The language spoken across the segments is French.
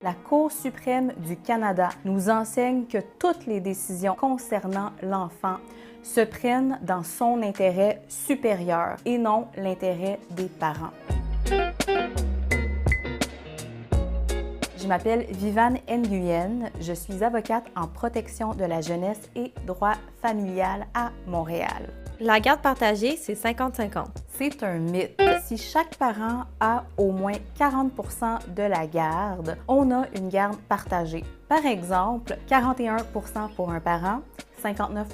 La Cour suprême du Canada nous enseigne que toutes les décisions concernant l'enfant se prennent dans son intérêt supérieur et non l'intérêt des parents. Je m'appelle Viviane Nguyen, je suis avocate en protection de la jeunesse et droit familial à Montréal. La garde partagée, c'est 50-50. C'est un mythe. Si chaque parent a au moins 40% de la garde, on a une garde partagée. Par exemple, 41% pour un parent, 59%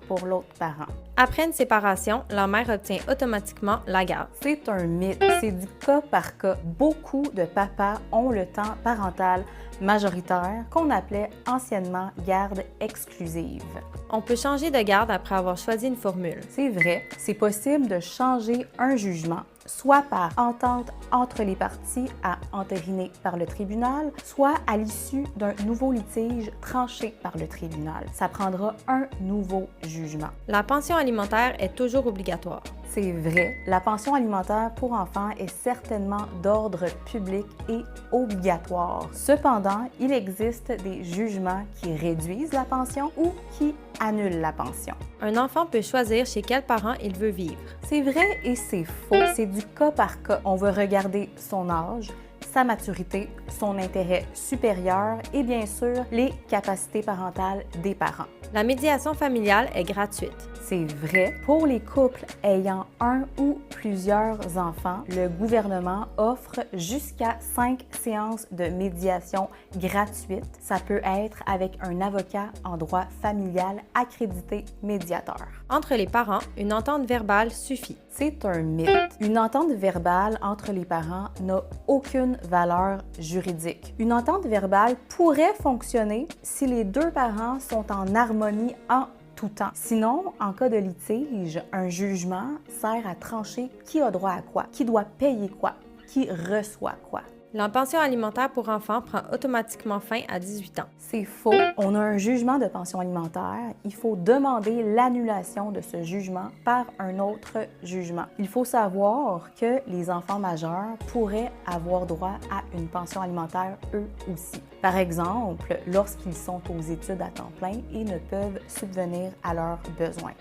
pour l'autre parent. Après une séparation, la mère obtient automatiquement la garde. C'est un mythe, c'est du cas par cas. Beaucoup de papas ont le temps parental majoritaire qu'on appelait anciennement garde exclusive. On peut changer de garde après avoir choisi une formule. C'est vrai, c'est possible de changer un jugement, soit par entente entre les parties à entériner par le tribunal, soit à l'issue d'un nouveau litige tranché par le tribunal. Ça prendra un nouveau jugement. La pension alimentaire est toujours obligatoire. C'est vrai, la pension alimentaire pour enfants est certainement d'ordre public et obligatoire. Cependant, il existe des jugements qui réduisent la pension ou qui annulent la pension. Un enfant peut choisir chez quel parent il veut vivre. C'est vrai et c'est faux. C'est du cas par cas. On va regarder son âge, sa maturité, son intérêt supérieur et bien sûr les capacités parentales des parents. La médiation familiale est gratuite. C'est vrai. Pour les couples ayant un ou plusieurs enfants, le gouvernement offre jusqu'à 5 séances de médiation gratuites. Ça peut être avec un avocat en droit familial accrédité médiateur. Entre les parents, une entente verbale suffit. C'est un mythe. Une entente verbale entre les parents n'a aucune valeur juridique. Une entente verbale pourrait fonctionner si les deux parents sont en harmonie en tout temps. Sinon, en cas de litige, un jugement sert à trancher qui a droit à quoi, qui doit payer quoi, qui reçoit quoi. La pension alimentaire pour enfants prend automatiquement fin à 18 ans. C'est faux. On a un jugement de pension alimentaire. Il faut demander l'annulation de ce jugement par un autre jugement. Il faut savoir que les enfants majeurs pourraient avoir droit à une pension alimentaire eux aussi. Par exemple, lorsqu'ils sont aux études à temps plein et ne peuvent subvenir à leurs besoins.